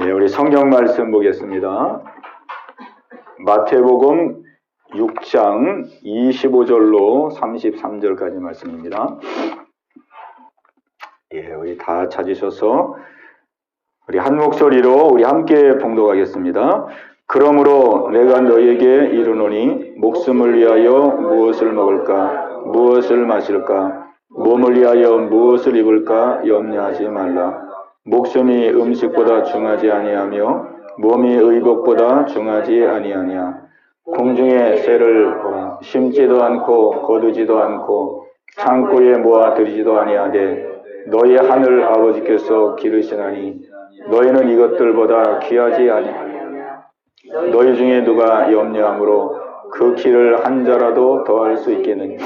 네, 우리 성경 말씀 보겠습니다. 마태복음 6장 25절로 33절까지 말씀입니다. 예, 우리 다 찾으셔서 우리 한 목소리로 우리 함께 봉독하겠습니다. 그러므로 내가 너에게 이르노니 목숨을 위하여 무엇을 먹을까, 무엇을 마실까, 몸을 위하여 무엇을 입을까 염려하지 말라. 목숨이 음식보다 중하지 아니하며 몸이 의복보다 중하지 아니하냐. 공중의 새를 보라. 심지도 않고 거두지도 않고 창고에 모아 들이지도 아니하되 너희 하늘 아버지께서 기르시나니 너희는 이것들보다 귀하지 아니하냐. 너희 중에 누가 염려함으로 그 키를 한 자라도 더할 수 있겠느냐.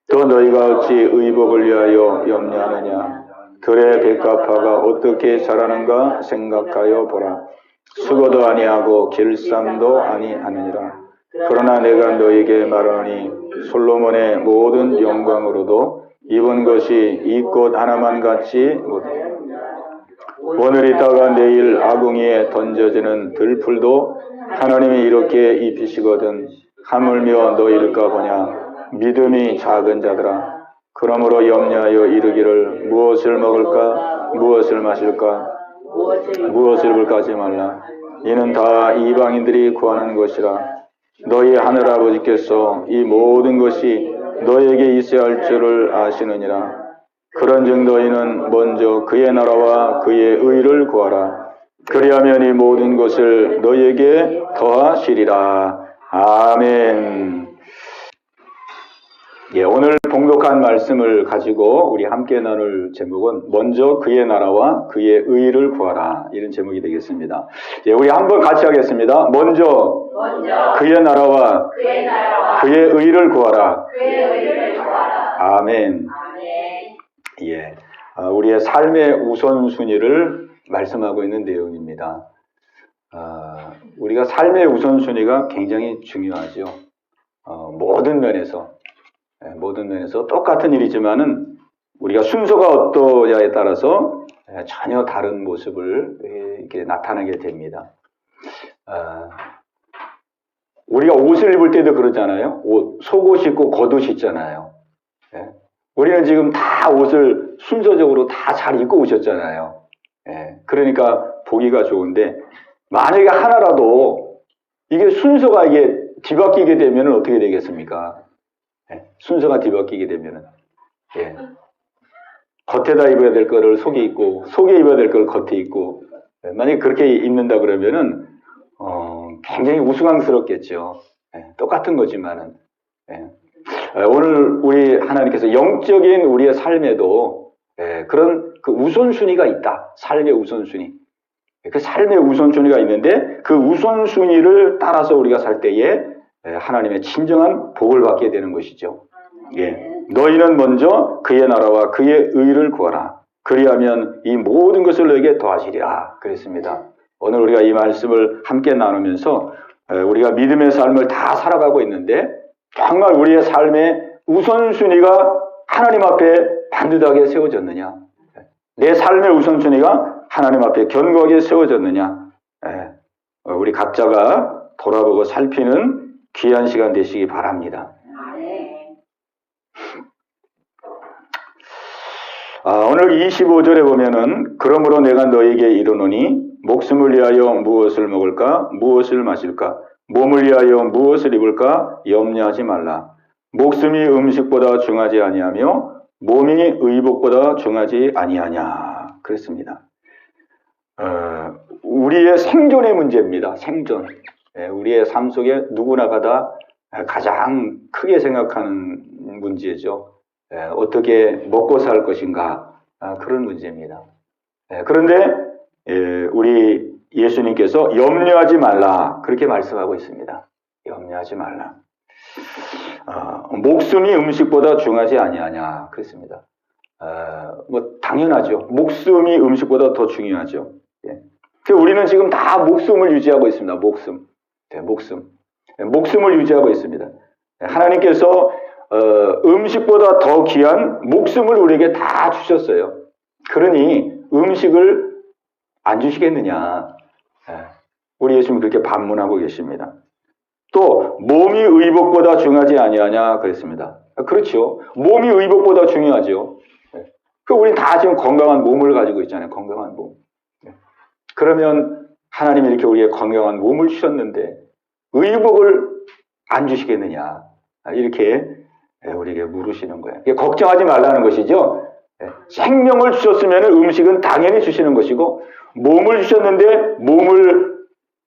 또 너희가 어찌 의복을 위하여 염려하느냐. 들의 백합화가 어떻게 자라는가 생각하여 보라. 수고도 아니하고 길쌈도 아니하느니라. 그러나 내가 너에게 말하노니 솔로몬의 모든 영광으로도 입은 것이 이 꽃 하나만 같지 못하느니라. 오늘 있다가 내일 아궁이에 던져지는 들풀도 하나님이 이렇게 입히시거든 하물며 너희일까 보냐. 믿음이 작은 자들아. 그러므로 염려하여 이르기를 무엇을 먹을까, 무엇을 마실까, 무엇을 입을까 하지 말라. 이는 다 이방인들이 구하는 것이라. 너희 하늘아버지께서 이 모든 것이 너에게 있어야 할 줄을 아시느니라. 그런즉 너희는 먼저 그의 나라와 그의 의를 구하라. 그리하면 이 모든 것을 너희에게 더하시리라. 아멘. 예, 오늘 봉독한 말씀을 가지고 우리 함께 나눌 제목은 먼저 그의 나라와 그의 의를 구하라, 이런 제목이 되겠습니다. 예, 우리 한번 같이 하겠습니다. 먼저 그의 나라와 그의 의를 구하라. 아멘. 예, 우리의 삶의 우선순위를 말씀하고 있는 내용입니다. 우리가 삶의 우선순위가 굉장히 중요하죠. 모든 면에서 똑같은 일이지만은 우리가 순서가 어떠냐에 따라서 전혀 다른 모습을 이렇게 나타나게 됩니다. 우리가 옷을 입을 때도 그러잖아요. 속옷 입고 겉옷 있잖아요. 우리는 지금 다 옷을 순서적으로 다 잘 입고 오셨잖아요. 그러니까 보기가 좋은데 만약에 하나라도 이게 순서가 이게 뒤바뀌게 되면 어떻게 되겠습니까? 순서가 뒤바뀌게 되면은, 겉에다 입어야 될 거를 속에 입고, 속에 입어야 될 걸 겉에 입고, 만약에 그렇게 입는다 그러면은, 굉장히 우스꽝스럽겠죠. 똑같은 거지만은. 오늘 우리 하나님께서 영적인 우리의 삶에도, 그런 그 우선순위가 있다. 삶의 우선순위. 그 삶의 우선순위가 있는데, 그 우선순위를 따라서 우리가 살 때에, 하나님의 진정한 복을 받게 되는 것이죠. 너희는 먼저 그의 나라와 그의 의를 구하라. 그리하면 이 모든 것을 너에게 더하시리라. 그랬습니다. 오늘 우리가 이 말씀을 함께 나누면서 우리가 믿음의 삶을 다 살아가고 있는데 정말 우리의 삶의 우선순위가 하나님 앞에 반듯하게 세워졌느냐? 내 삶의 우선순위가 하나님 앞에 견고하게 세워졌느냐? 우리 각자가 돌아보고 살피는 귀한 시간 되시기 바랍니다. 오늘 25절에 보면은 그러므로 내가 너에게 이르노니 목숨을 위하여 무엇을 먹을까, 무엇을 마실까, 몸을 위하여 무엇을 입을까 염려하지 말라. 목숨이 음식보다 중하지 아니하며 몸이 의복보다 중하지 아니하냐. 그랬습니다. 우리의 생존의 문제입니다. 생존. 우리의 삶 속에 누구나가 다 가장 크게 생각하는 문제죠. 어떻게 먹고 살 것인가, 그런 문제입니다. 그런데 우리 예수님께서 염려하지 말라, 그렇게 말씀하고 있습니다. 염려하지 말라. 목숨이 음식보다 중하지 아니하냐, 그랬습니다. 당연하죠. 목숨이 음식보다 더 중요하죠. 우리는 지금 다 목숨을 유지하고 있습니다. 목숨을 유지하고 있습니다. 하나님께서 음식보다 더 귀한 목숨을 우리에게 다 주셨어요. 그러니 음식을 안 주시겠느냐? 우리 예수님 그렇게 반문하고 계십니다. 또 몸이 의복보다 중요하지 아니하냐 그랬습니다. 그렇죠. 몸이 의복보다 중요하죠. 우리는 다 지금 건강한 몸을 가지고 있잖아요. 건강한 몸. 그러면 하나님이 이렇게 우리의 건강한 몸을 주셨는데 의복을 안 주시겠느냐 이렇게 우리에게 물으시는 거예요. 걱정하지 말라는 것이죠. 생명을 주셨으면 음식은 당연히 주시는 것이고 몸을 주셨는데 몸을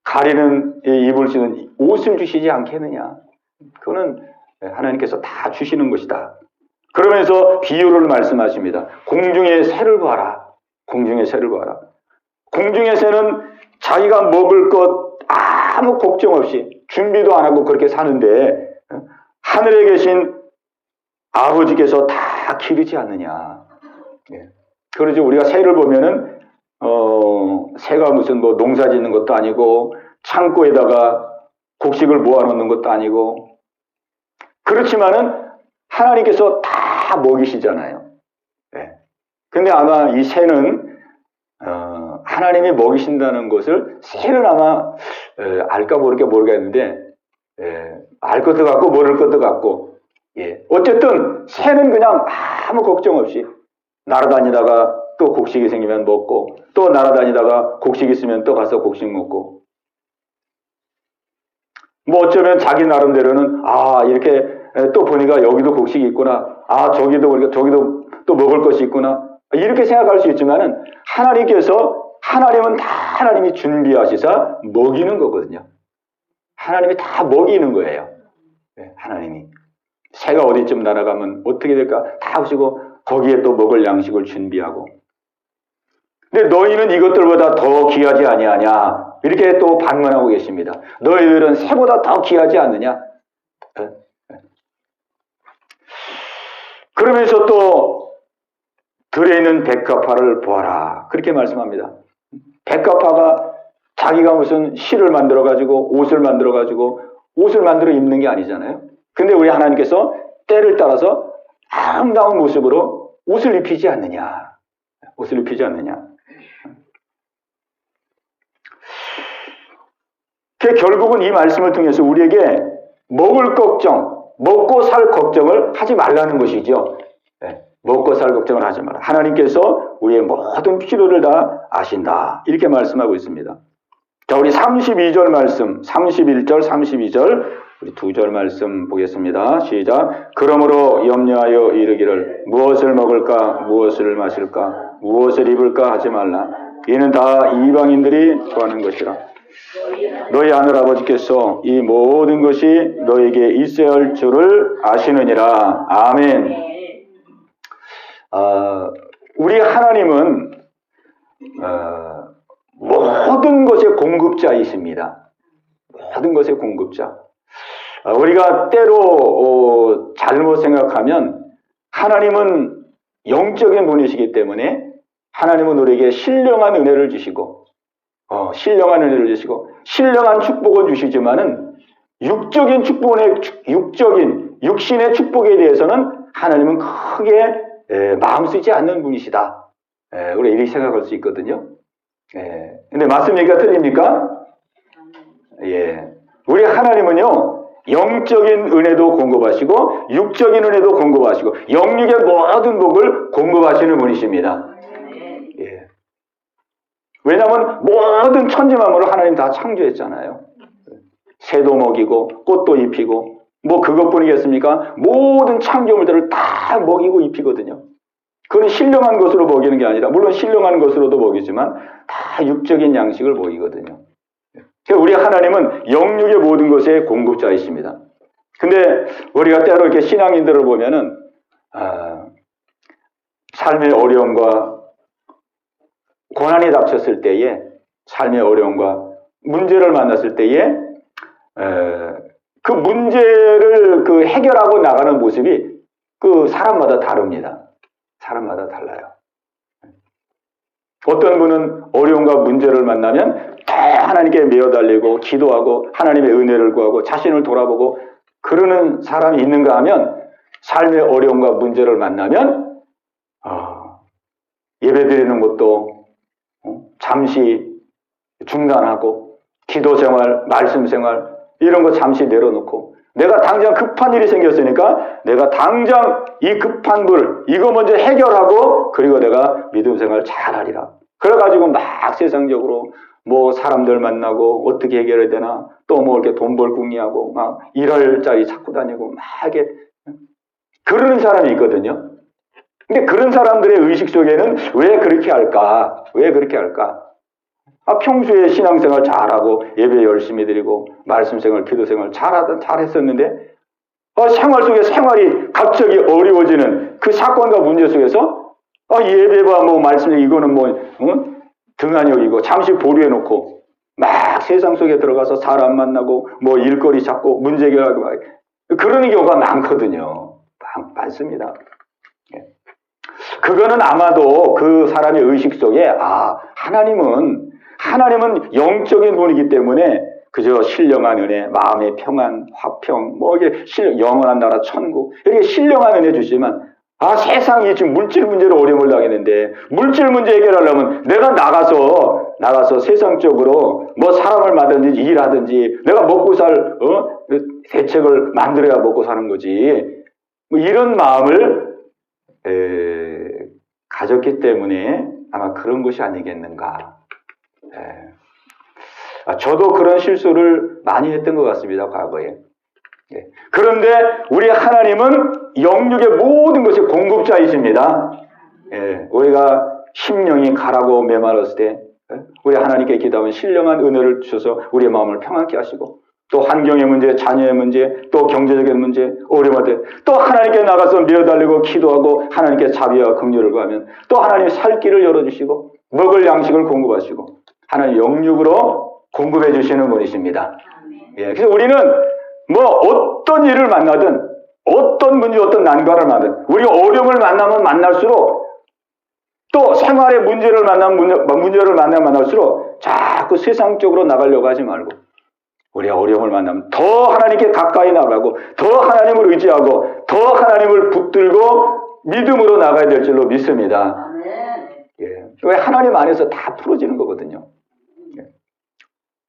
가리는 입을 수 있는 옷을 주시지 않겠느냐. 그거는 하나님께서 다 주시는 것이다. 그러면서 비유를 말씀하십니다. 공중의 새를 봐라. 공중의 새를 봐라. 공중의 새는 자기가 먹을 것 아무 걱정 없이 준비도 안 하고 그렇게 사는데 하늘에 계신 아버지께서 다 기르지 않느냐. 그러죠. 우리가 새를 보면은 새가 무슨 뭐 농사 짓는 것도 아니고 창고에다가 곡식을 모아놓는 것도 아니고 그렇지만은 하나님께서 다 먹이시잖아요. 근데 아마 이 새는 하나님이 먹이신다는 것을 새는 아마 알까 모르겠는데 알 것도 같고 모를 것도 같고 어쨌든 새는 그냥 아무 걱정 없이 날아다니다가 또 곡식이 생기면 먹고 또 날아다니다가 곡식 있으면 또 가서 곡식 먹고 뭐 어쩌면 자기 나름대로는 이렇게 또 보니까 여기도 곡식이 있구나 저기도 또 먹을 것이 있구나 이렇게 생각할 수 있지만은 하나님은 다 하나님이 준비하시사 먹이는 거거든요. 하나님이 다 먹이는 거예요. 하나님이 새가 어디쯤 날아가면 어떻게 될까 다 하시고 거기에 또 먹을 양식을 준비하고 근데 너희는 이것들보다 더 귀하지 아니하냐 이렇게 또 반문하고 계십니다. 너희들은 새보다 더 귀하지 않느냐. 그러면서 또 들에 있는 백합화를 보아라 그렇게 말씀합니다. 백합화가 자기가 무슨 실을 만들어가지고 옷을 만들어 입는 게 아니잖아요. 근데 우리 하나님께서 때를 따라서 아름다운 모습으로 옷을 입히지 않느냐. 옷을 입히지 않느냐. 결국은 이 말씀을 통해서 우리에게 먹을 걱정, 먹고 살 걱정을 하지 말라는 것이죠. 먹고 살 걱정을 하지 마라. 하나님께서 우리의 모든 필요를 다 아신다. 이렇게 말씀하고 있습니다. 자, 우리 32절 말씀, 31절, 32절, 우리 두 절 말씀 보겠습니다. 시작. 그러므로 염려하여 이르기를 무엇을 먹을까, 무엇을 마실까, 무엇을 입을까 하지 말라. 이는 다 이방인들이 좋아하는 것이라. 너희 하늘아버지께서 이 모든 것이 너에게 있어야 할 줄을 아시느니라. 아멘. 우리 하나님은 모든 것의 공급자이십니다. 모든 것의 공급자. 우리가 때로 잘못 생각하면 하나님은 영적인 분이시기 때문에 하나님은 우리에게 신령한 은혜를 주시고 신령한 축복을 주시지만은 육신의 축복에 대해서는 하나님은 크게 마음 쓰지 않는 분이시다. 우리가 이렇게 생각할 수 있거든요. 근데 말씀 얘기가 틀립니까? 우리 하나님은요, 영적인 은혜도 공급하시고, 육적인 은혜도 공급하시고, 영육의 모든 복을 공급하시는 분이십니다. 왜냐하면 모든 천지만물을 하나님 다 창조했잖아요. 새도 먹이고, 꽃도 입히고, 뭐 그것뿐이겠습니까? 모든 창조물들을 다 먹이고 입히거든요. 그건 신령한 것으로 먹이는 게 아니라, 물론 신령한 것으로도 먹이지만 다 육적인 양식을 먹이거든요. 우리 하나님은 영육의 모든 것의 공급자이십니다. 근데 우리가 때로 이렇게 신앙인들을 보면은 삶의 어려움과 고난이 닥쳤을 때에, 삶의 어려움과 문제를 만났을 때에 그 문제를 해결하고 나가는 모습이 사람마다 다릅니다. 사람마다 달라요. 어떤 분은 어려움과 문제를 만나면 하나님께 매어달리고 기도하고 하나님의 은혜를 구하고 자신을 돌아보고 그러는 사람이 있는가 하면, 삶의 어려움과 문제를 만나면 예배드리는 것도 잠시 중단하고 기도 생활, 말씀 생활 이런 거 잠시 내려놓고 내가 당장 급한 일이 생겼으니까 내가 당장 이 급한 불 이거 먼저 해결하고 그리고 내가 믿음 생활 잘하리라. 그래가지고 막 세상적으로 뭐 사람들 만나고 어떻게 해결해야 되나 또 뭐 이렇게 돈 벌 궁리하고 막 일할 자리 찾고 다니고 막 이렇게 그러는 사람이 있거든요. 근데 그런 사람들의 의식 속에는 왜 그렇게 할까? 왜 그렇게 할까? 평소에 신앙생활 잘하고 예배 열심히 드리고 말씀생활, 기도생활 잘했었는데 생활 속에 생활이 갑자기 어려워지는 그 사건과 문제 속에서 예배와 뭐 말씀 이거는 뭐 등한히 여기고 잠시 보류해놓고 막 세상 속에 들어가서 사람 만나고 뭐 일거리 찾고 문제 해결하고 막 그러는 경우가 많거든요. 많습니다. 그거는 아마도 그 사람의 의식 속에 하나님은 영적인 분이기 때문에 그저 신령한 은혜, 마음의 평안, 화평, 뭐 이게 영원한 나라 천국 이렇게 신령한 은혜 주시지만 세상이 지금 물질 문제로 어려움을 당했는데 물질 문제 해결하려면 내가 나가서 세상적으로 뭐 사람을 만든지 일하든지 내가 먹고 살 대책을 만들어야 먹고 사는 거지. 뭐 이런 마음을 가졌기 때문에 아마 그런 것이 아니겠는가. 저도 그런 실수를 많이 했던 것 같습니다. 과거에. 그런데 우리 하나님은 영육의 모든 것의 공급자이십니다. 우리가 심령이 가라고 메말랐을 때 우리 하나님께 기도하면 신령한 은혜를 주셔서 우리의 마음을 평안케 하시고 또 환경의 문제, 자녀의 문제, 또 경제적인 문제, 어려움할 때 또 하나님께 나가서 메어달리고 기도하고 하나님께 자비와 긍휼을 구하면 또 하나님이 살 길을 열어주시고 먹을 양식을 공급하시고 하나님 영육으로 공급해 주시는 분이십니다. 그래서 우리는 뭐 어떤 일을 만나든 어떤 문제, 어떤 난관을 만나든 우리가 어려움을 만나면 만날수록 또 생활의 문제를 만날수록 자꾸 세상적으로 나가려고 하지 말고 우리가 어려움을 만나면 더 하나님께 가까이 나가고 더 하나님을 의지하고 더 하나님을 붙들고 믿음으로 나가야 될 줄로 믿습니다. 왜 하나님 안에서 다 풀어지는 거거든요.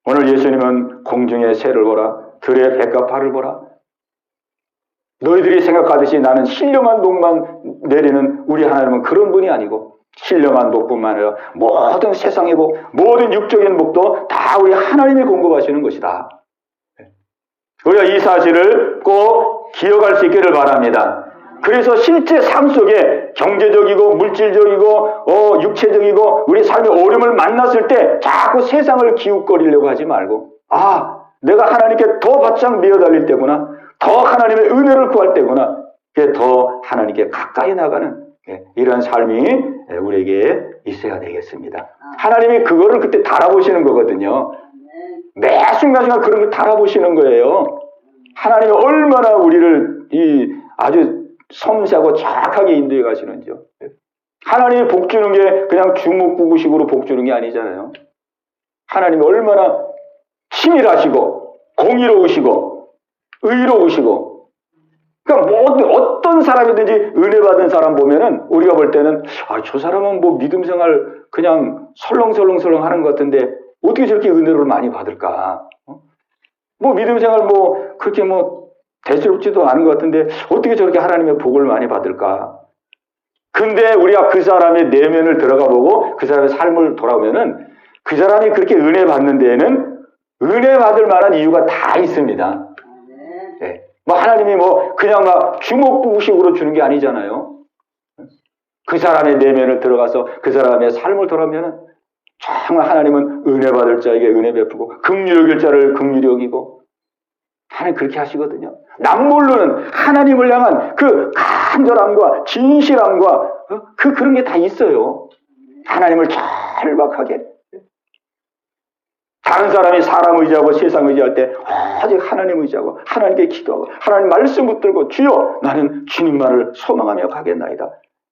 오늘 예수님은 공중의 새를 보라, 들의 뱀과 파를 보라. 너희들이 생각하듯이 나는 신령한 복만 내리는 우리 하나님은 그런 분이 아니고 신령한 복뿐만 아니라 모든 세상의 복, 모든 육적인 복도 다 우리 하나님이 공급하시는 것이다. 우리가 이 사실을 꼭 기억할 수 있기를 바랍니다. 그래서 실제 삶 속에 경제적이고 물질적이고 육체적이고 우리 삶의 어려움을 만났을 때 자꾸 세상을 기웃거리려고 하지 말고 내가 하나님께 더 바짝 메어달릴 때구나, 더 하나님의 은혜를 구할 때구나, 더 하나님께 가까이 나가는 이런 삶이 우리에게 있어야 되겠습니다. 하나님이 그거를 그때 달아보시는 거거든요. 매 순간순간 그런 걸 달아보시는 거예요. 하나님이 얼마나 우리를 아주 섬세하고 정확하게 인도해 가시는지요. 하나님이 복 주는 게 그냥 주먹구구식으로 복 주는 게 아니잖아요. 하나님이 얼마나 치밀하시고 공의로우시고 의로우시고, 그러니까 어떤 사람이든지 은혜 받은 사람 보면은 우리가 볼 때는 저 사람은 뭐 믿음 생활 그냥 설렁설렁 하는 것 같은데 어떻게 저렇게 은혜를 많이 받을까? 뭐 믿음 생활 뭐 그렇게 뭐 대수롭지도 않은 것 같은데 어떻게 저렇게 하나님의 복을 많이 받을까? 근데 우리가 그 사람의 내면을 들어가 보고 그 사람의 삶을 돌아보면은 그 사람이 그렇게 은혜 받는 데에는 은혜 받을 만한 이유가 다 있습니다. 뭐 하나님이 뭐 그냥 막 주먹구구식으로 주는 게 아니잖아요. 그 사람의 내면을 들어가서 그 사람의 삶을 돌아보면은 정말 하나님은 은혜 받을 자에게 은혜 베푸고 긍휼히 여길 자를 긍휼히 여기고 하나님 그렇게 하시거든요. 남몰르는 하나님을 향한 그 간절함과 진실함과 그런 게 다 있어요. 하나님을 절박하게. 다른 사람이 사람 의지하고 세상 의지할 때 오직 하나님 의지하고 하나님께 기도하고 하나님 말씀 붙들고 주여 나는 주님만을 소망하며 가겠나이다.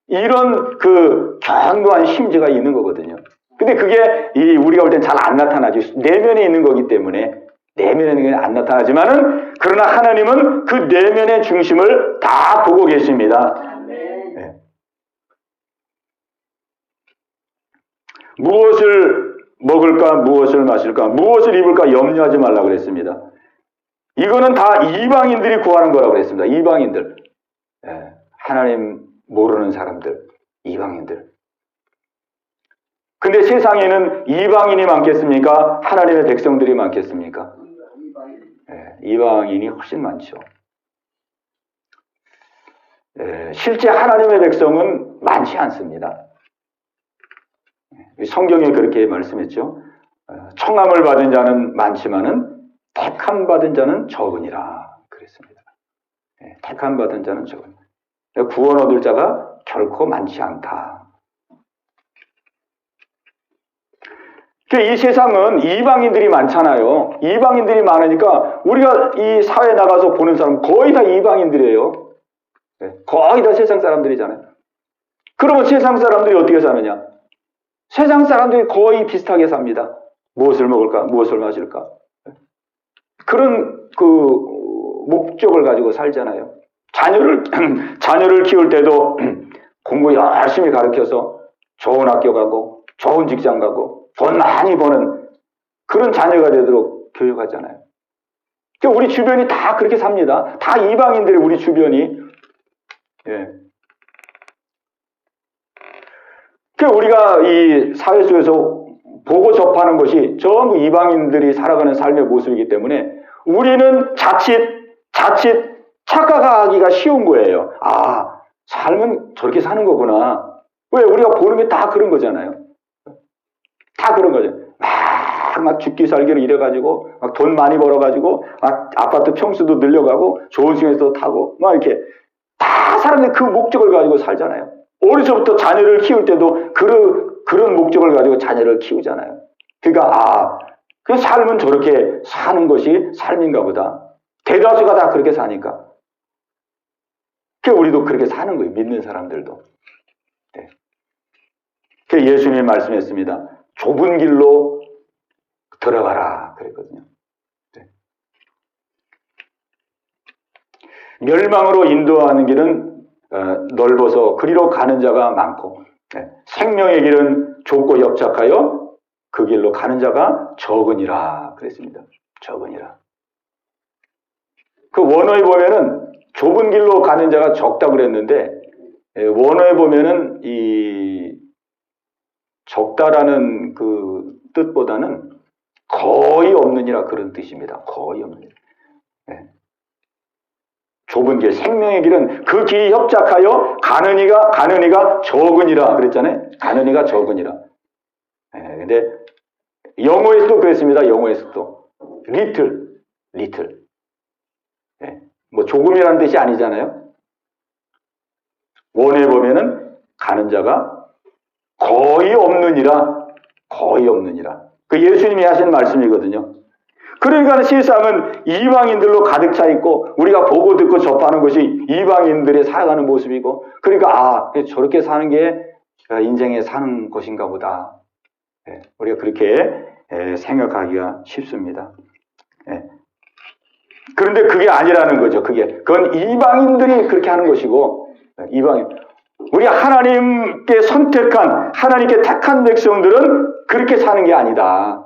이런 그 견고한 심지가 있는 거거든요. 근데 그게 우리가 볼 땐 잘 안 나타나죠. 내면에 있는 거기 때문에 내면에 있는 게 안 나타나지만은 그러나 하나님은 그 내면의 중심을 다 보고 계십니다. 네. 무엇을 먹을까, 무엇을 마실까, 무엇을 입을까 염려하지 말라 그랬습니다. 이거는 다 이방인들이 구하는 거라고 그랬습니다. 이방인들. 예, 하나님 모르는 사람들, 이방인들. 근데 세상에는 이방인이 많겠습니까? 하나님의 백성들이 많겠습니까? 예, 이방인이 훨씬 많죠. 예, 실제 하나님의 백성은 많지 않습니다. 성경에 그렇게 말씀했죠. 청함을 받은 자는 많지만은 택함 받은 자는 적으니라 그랬습니다. 예, 택함 받은 자는 적으니라. 구원 얻을 자가 결코 많지 않다. 이 세상은 이방인들이 많잖아요. 이방인들이 많으니까 우리가 이 사회에 나가서 보는 사람 거의 다 이방인들이에요. 예, 거의 다 세상 사람들이잖아요. 그러면 세상 사람들이 어떻게 사느냐? 세상 사람들이 거의 비슷하게 삽니다. 무엇을 먹을까? 무엇을 마실까? 그런 목적을 가지고 살잖아요. 자녀를 키울 때도 공부 열심히 가르쳐서 좋은 학교 가고 좋은 직장 가고 돈 많이 버는 그런 자녀가 되도록 교육하잖아요. 우리 주변이 다 그렇게 삽니다. 다 이방인들이 우리 주변이. 예. 우리가 이 사회 속에서 보고 접하는 것이 전부 이방인들이 살아가는 삶의 모습이기 때문에 우리는 자칫 착각하기가 쉬운 거예요. 아, 삶은 저렇게 사는 거구나. 왜? 우리가 보는 게 다 그런 거잖아요. 다 그런 거죠. 막 죽기 살기로 이래가지고 막 돈 많이 벌어가지고 막 아파트 평수도 늘려가고 좋은 층에서 타고 막 이렇게 다 사람들이 그 목적을 가지고 살잖아요. 어려서부터 자녀를 키울 때도 그런 목적을 가지고 자녀를 키우잖아요. 그러니까 그 삶은 저렇게 사는 것이 삶인가 보다. 대다수가 다 그렇게 사니까. 우리도 그렇게 사는 거예요. 믿는 사람들도. 네. 예수님이 말씀했습니다. 좁은 길로 들어가라 그랬거든요. 네. 멸망으로 인도하는 길은 넓어서 그리로 가는 자가 많고 생명의 길은 좁고 협착하여 그 길로 가는 자가 적으니라 그랬습니다. 적으니라. 그 원어에 보면은 좁은 길로 가는 자가 적다 그랬는데 원어에 보면은 이 적다라는 그 뜻보다는 거의 없느니라 그런 뜻입니다. 거의 없느니라. 네. 좁은 길, 생명의 길은 그 길이 협착하여 가는 이가 적으니라 그랬잖아요. 가는 이가 적으니라. 근데 영어에서도 그랬습니다. 영어에서도 little. 뭐 조금이라는 뜻이 아니잖아요. 원에 보면은 가는 자가 거의 없느니라. 그 예수님이 하신 말씀이거든요. 그러니까 세상은 이방인들로 가득 차 있고 우리가 보고 듣고 접하는 것이 이방인들의 살아가는 모습이고 그러니까 저렇게 사는 게 인생에 사는 것인가 보다. 우리가 그렇게 생각하기가 쉽습니다. 그런데 그게 아니라는 거죠. 그건 이방인들이 그렇게 하는 것이고 이방인. 우리 하나님께 선택한 하나님께 택한 백성들은 그렇게 사는 게 아니다.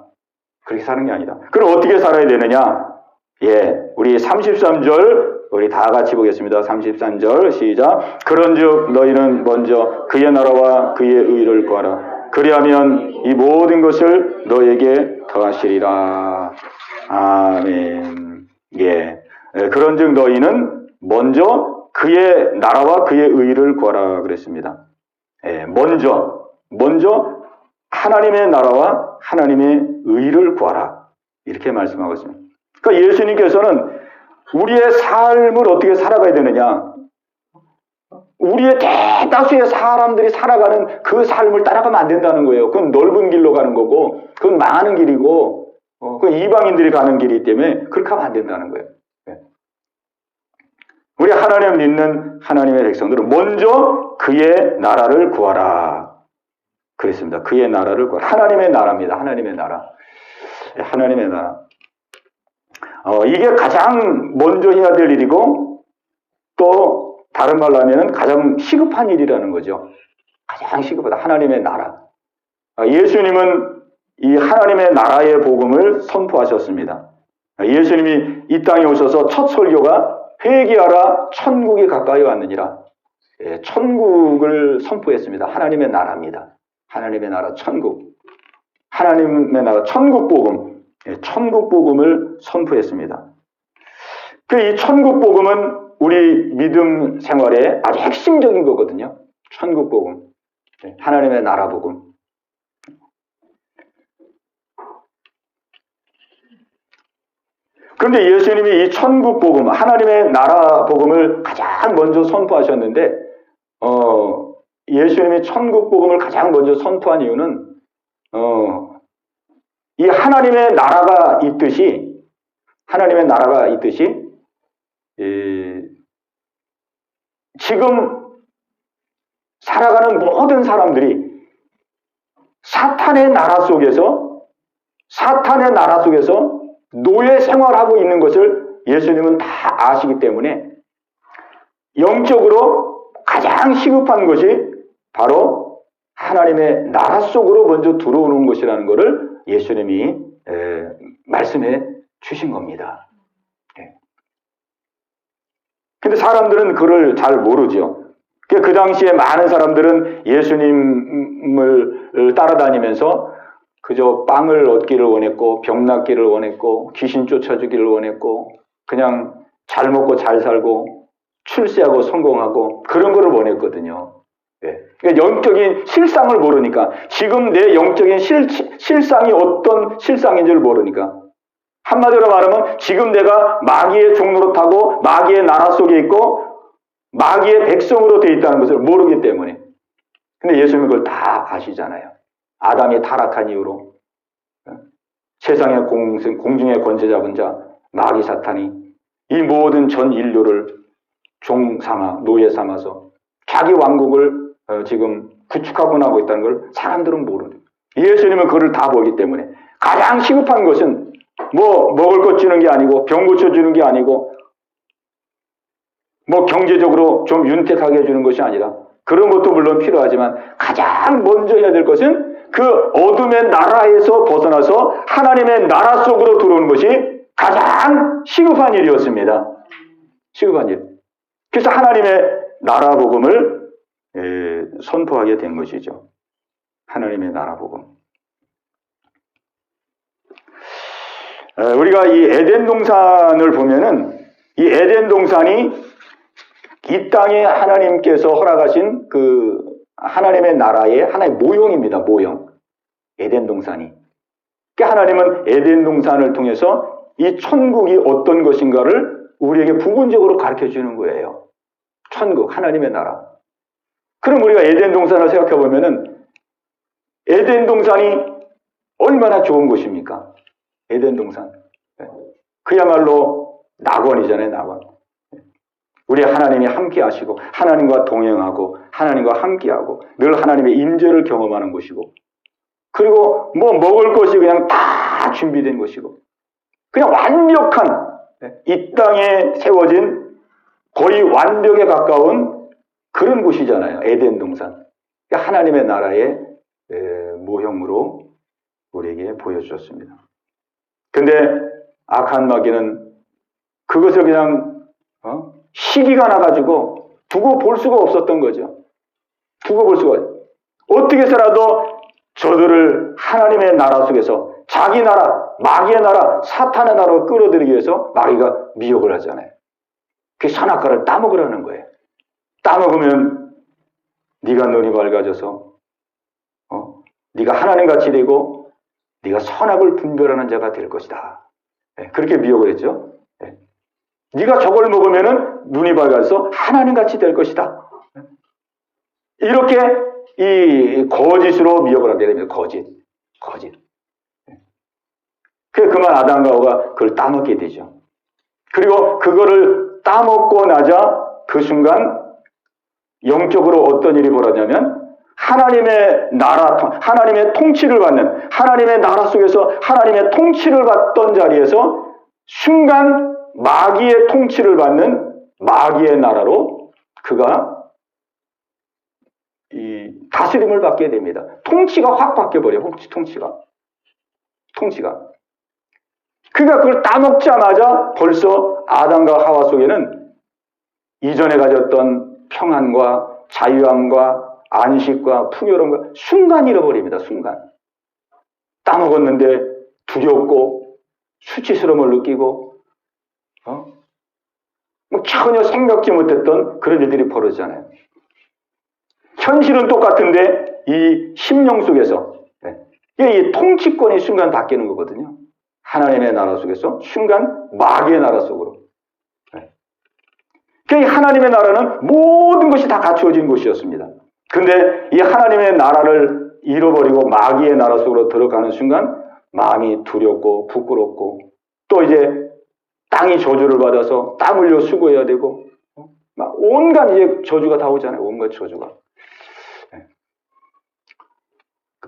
그렇게 사는 게 아니다. 그럼 어떻게 살아야 되느냐? 우리 33절 우리 다 같이 보겠습니다. 33절 시작. 그런즉 너희는 먼저 그의 나라와 그의 의를 구하라. 그리하면 이 모든 것을 너에게 더하시리라. 아멘. 그런즉 너희는 먼저 그의 나라와 그의 의를 구하라 그랬습니다. 먼저 하나님의 나라와 하나님의 의를 구하라. 이렇게 말씀하고 있습니다. 그러니까 예수님께서는 우리의 삶을 어떻게 살아가야 되느냐. 우리의 대다수의 사람들이 살아가는 그 삶을 따라가면 안 된다는 거예요. 그건 넓은 길로 가는 거고, 그건 망하는 길이고, 그건 이방인들이 가는 길이기 때문에 그렇게 하면 안 된다는 거예요. 우리 하나님 믿는 하나님의 백성들은 먼저 그의 나라를 구하라. 그랬습니다. 그의 나라를 구하라. 하나님의 나라입니다. 하나님의 나라. 하나님의 나라. 이게 가장 먼저 해야 될 일이고 또 다른 말로 하면 가장 시급한 일이라는 거죠. 가장 시급하다. 하나님의 나라. 예수님은 이 하나님의 나라의 복음을 선포하셨습니다. 예수님이 이 땅에 오셔서 첫 설교가 회개하라 천국이 가까이 왔느니라. 천국을 선포했습니다. 하나님의 나라입니다. 하나님의 나라 천국. 하나님의 나라 천국 복음. 천국 복음을 선포했습니다. 이 천국 복음은 우리 믿음 생활에 아주 핵심적인 거거든요. 천국 복음. 하나님의 나라 복음. 그런데 예수님이 이 천국 복음, 하나님의 나라 복음을 가장 먼저 선포하셨는데, 예수님이 천국 복음을 가장 먼저 선포한 이유는, 이 하나님의 나라가 있듯이, 지금 살아가는 모든 사람들이 사탄의 나라 속에서 노예 생활하고 있는 것을 예수님은 다 아시기 때문에 영적으로 가장 시급한 것이 바로 하나님의 나라 속으로 먼저 들어오는 것이라는 것을 예수님이 말씀해 주신 겁니다. 근데 사람들은 그걸 잘 모르죠. 그 당시에 많은 사람들은 예수님을 따라다니면서 그저 빵을 얻기를 원했고, 병 낫기를 원했고, 귀신 쫓아주기를 원했고, 그냥 잘 먹고 잘 살고, 출세하고 성공하고, 그런 거를 원했거든요. 그러니까 영적인 실상을 모르니까, 지금 내 영적인 실상이 어떤 실상인지를 모르니까, 한마디로 말하면 지금 내가 마귀의 종로로 타고 마귀의 나라 속에 있고 마귀의 백성으로 되어 있다는 것을 모르기 때문에. 근데 예수님은 그걸 다 아시잖아요. 아담이 타락한 이후로 세상의 공중의 권세 잡은 자 마귀 사탄이 이 모든 전 인류를 종 삼아 노예 삼아서 자기 왕국을 지금 구축하고 나고 있다는 걸 사람들은 모르는. 예수님은 그걸 다 보기 때문에 가장 시급한 것은 뭐 먹을 것 주는 게 아니고 병 고쳐주는 게 아니고 뭐 경제적으로 좀 윤택하게 해주는 것이 아니라 그런 것도 물론 필요하지만 가장 먼저 해야 될 것은 그 어둠의 나라에서 벗어나서 하나님의 나라 속으로 들어오는 것이 가장 시급한 일이었습니다. 시급한 일. 그래서 하나님의 나라 복음을 선포하게 된 것이죠. 하나님의 나라 복음. 우리가 이 에덴 동산을 보면은 이 에덴 동산이 이 땅에 하나님께서 허락하신 그 하나님의 나라의 하나의 모형입니다. 모형. 에덴 동산이. 그러니까 하나님은 에덴 동산을 통해서 이 천국이 어떤 것인가를 우리에게 부분적으로 가르쳐 주는 거예요. 천국, 하나님의 나라. 그럼 우리가 에덴 동산을 생각해 보면은 에덴 동산이 얼마나 좋은 곳입니까? 에덴 동산. 그야말로 낙원이잖아요, 낙원. 우리 하나님이 함께 하시고, 하나님과 동행하고, 하나님과 함께하고, 늘 하나님의 임재를 경험하는 곳이고, 그리고 뭐 먹을 것이 그냥 다 준비된 곳이고, 그냥 완벽한, 이 땅에 세워진 거의 완벽에 가까운 그런 곳이잖아요, 에덴 동산. 하나님의 나라의 모형으로 우리에게 보여주셨습니다. 근데 악한 마귀는 그것을 그냥 시기가 나가지고 두고 볼 수가 없었던 거죠. 두고 볼 수가 어떻게 해서라도 저들을 하나님의 나라 속에서 자기 나라, 마귀의 나라, 사탄의 나라로 끌어들이기 위해서 마귀가 미혹을 하잖아요. 그 선악과를 따먹으라는 거예요. 따먹으면 네가 눈이 밝아져서 네가 하나님같이 되고 네가 선악을 분별하는 자가 될 것이다. 그렇게 미혹을 했죠. 네가 저걸 먹으면은 눈이 밝아서 하나님같이 될 것이다. 이렇게 이 거짓으로 미혹을 하게 됩니다. 거짓. 그만 아담과 하와가 그걸 따먹게 되죠. 그리고 그거를 따먹고 나자 그 순간 영적으로 어떤 일이 벌어지냐면 하나님의 나라, 하나님의 통치를 받는, 하나님의 나라 속에서 하나님의 통치를 받던 자리에서 순간 마귀의 통치를 받는 마귀의 나라로 그가 이 다스림을 받게 됩니다. 통치가 확 바뀌어버려요. 통치가. 통치가. 그러니까 그걸 따먹자마자 벌써 아담과 하와 속에는 이전에 가졌던 평안과 자유함과 안식과 풍요로움과 순간 잃어버립니다. 순간. 따먹었는데 두렵고 수치스러움을 느끼고 뭐 전혀 생각지 못했던 그런 일들이 벌어지잖아요. 현실은 똑같은데 이 심령 속에서 이 통치권이 순간 바뀌는 거거든요. 하나님의 나라 속에서 순간 마귀의 나라 속으로. 그러니까 하나님의 나라는 모든 것이 다 갖추어진 곳이었습니다. 근데 이 하나님의 나라를 잃어버리고 마귀의 나라 속으로 들어가는 순간 마음이 두렵고 부끄럽고 또 이제 땅이 저주를 받아서 땀 흘려 수고해야 되고 막 온갖 이제 저주가 다 오잖아요. 온갖 저주가.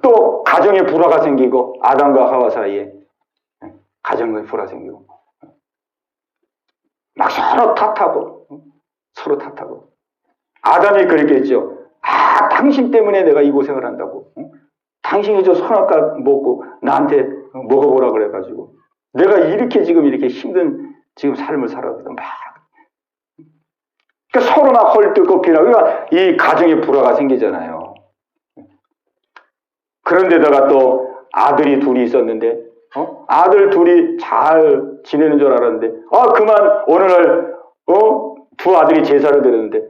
또 가정에 불화가 생기고 아담과 하와 사이에 가정에 불화가 생기고 막 서로 탓하고 아담이 그랬겠죠. 아, 당신 때문에 내가 이 고생을 한다고. 당신이 저 선악과 먹고 나한테 먹어보라 그래가지고 내가 이렇게 지금 이렇게 힘든 지금 삶을 살았거든. 막. 그러니까 서로 막 헐뜯겁기나 그러니까 이 가정에 불화가 생기잖아요. 그런데다가 또 아들이 둘이 있었는데 아들 둘이 잘 지내는 줄 알았는데 그만 어느 날 두 아들이 제사를 드렸는데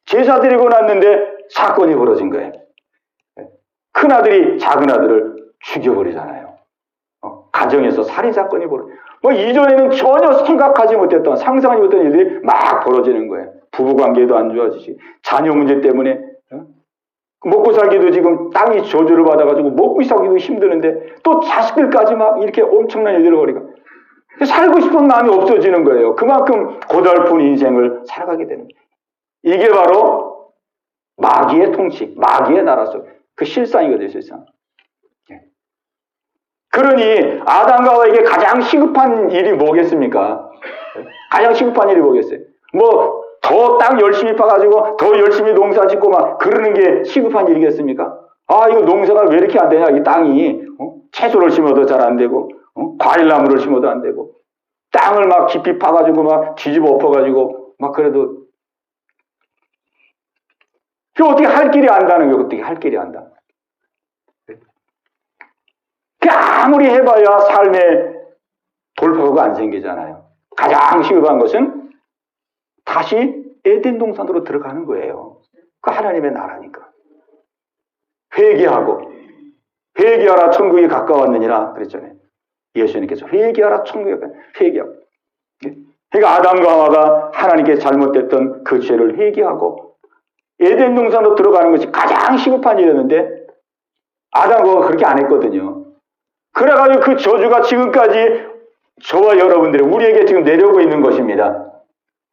제사 드리고 났는데 사건이 벌어진 거예요. 큰 아들이 작은 아들을 죽여버리잖아요. 가정에서 살인사건이 뭐 이전에는 전혀 생각하지 못했던 상상하지 못했던 일들이 막 벌어지는 거예요. 부부관계도 안 좋아지지. 자녀 문제 때문에 먹고 살기도 지금 땅이 저주를 받아가지고 먹고 살기도 힘드는데 또 자식들까지 막 이렇게 엄청난 일들을 벌이고 살고 싶은 마음이 없어지는 거예요. 그만큼 고달픈 인생을 살아가게 되는 거예요. 이게 바로 마귀의 통치, 마귀의 나라 속 그 실상이거든요. 실상. 그러니 아담과 하와에게 가장 시급한 일이 뭐겠습니까? 가장 시급한 일이 뭐겠어요? 뭐 더 땅 열심히 파가지고 더 열심히 농사 짓고 막 그러는 게 시급한 일이겠습니까? 이거 농사가 왜 이렇게 안 되냐? 이 땅이 채소를 심어도 잘 안 되고 과일나무를 심어도 안 되고 땅을 막 깊이 파가지고 막 뒤집어 엎어가지고 막 그래도 그 어떻게 할 길이 안다는 거예요. 어떻게 할 길이 안다. 그 아무리 해봐야 삶에 돌파구가 안 생기잖아요. 가장 시급한 것은 다시 에덴 동산으로 들어가는 거예요. 그 하나님의 나라니까. 회개하라 천국이 가까웠느니라 그랬잖아요. 예수님께서 회개하라 천국이 가까웠느니라. 회개하고. 그러니까 아담과 하와가 하나님께 잘못됐던 그 죄를 회개하고 에덴 동산으로 들어가는 것이 가장 시급한 일이었는데 아담과 하와가 그렇게 안 했거든요. 그래가지고 그 저주가 지금까지 저와 여러분들이 우리에게 지금 내려오고 있는 것입니다.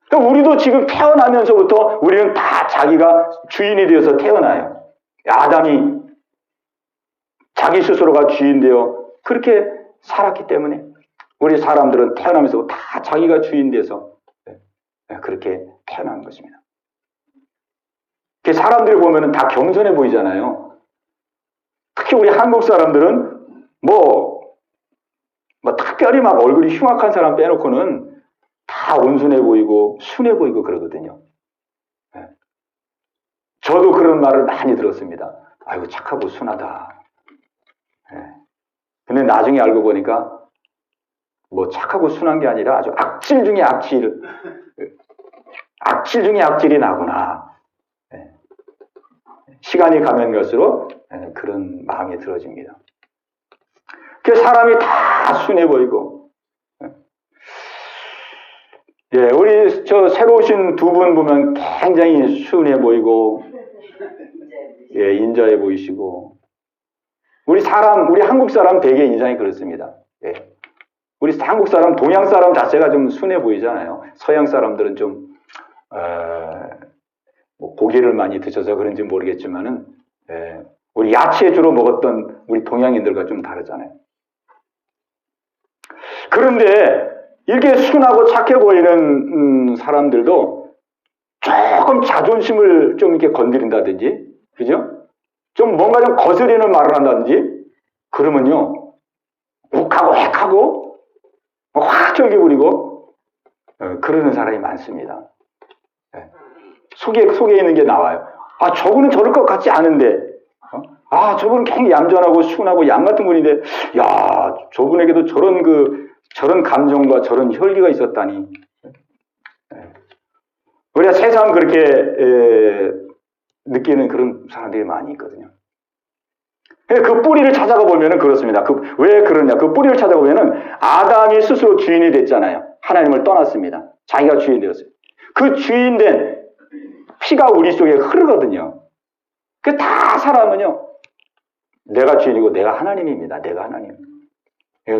그러니까 우리도 지금 태어나면서부터 우리는 다 자기가 주인이 되어서 태어나요. 아담이 자기 스스로가 주인 되어 그렇게 살았기 때문에 우리 사람들은 태어나면서 다 자기가 주인 돼서 그렇게 태어난 것입니다. 사람들이 보면은 다 겸손해 보이잖아요. 특히 우리 한국 사람들은 뭐 특별히 막 얼굴이 흉악한 사람 빼놓고는 다 온순해 보이고 순해 보이고 그러거든요. 저도 그런 말을 많이 들었습니다. 아이고 착하고 순하다. 근데 나중에 알고 보니까 뭐 착하고 순한 게 아니라 아주 악질 중에 악질 중에 악질이 나구나. 시간이 가면 갈수록 그런 마음이 들어집니다. 그 사람이 다 순해 보이고, 우리 저 새로 오신 두 분 보면 굉장히 순해 보이고, 인자해 보이시고, 우리 한국 사람 되게 인상이 그렇습니다. 우리 한국 사람, 동양 사람 자체가 좀 순해 보이잖아요. 서양 사람들은 좀 뭐 고기를 많이 드셔서 그런지 모르겠지만은 우리 야채 주로 먹었던 우리 동양인들과 좀 다르잖아요. 그런데 이렇게 순하고 착해 보이는 사람들도 조금 자존심을 좀 이렇게 건드린다든지, 그죠? 좀 뭔가 좀 거스리는 말을 한다든지, 그러면요, 욱하고 하고 확 즐겨부리고 그러는 사람이 많습니다. 속에 있는 게 나와요. 아, 저분은 저럴 것 같지 않은데, 아, 저분은 굉장히 얌전하고 순하고 양 같은 분인데, 야, 저분에게도 저런 감정과 저런 혈기가 있었다니. 우리가 세상 그렇게 느끼는 그런 사람들이 많이 있거든요. 그 뿌리를 찾아가 보면은 그렇습니다. 왜 그러냐? 그 뿌리를 찾아가 보면은 아담이 스스로 주인이 됐잖아요. 하나님을 떠났습니다. 자기가 주인 되었어요. 그 주인 된 피가 우리 속에 흐르거든요. 그 다 사람은요, 내가 주인이고 내가 하나님입니다. 내가 하나님.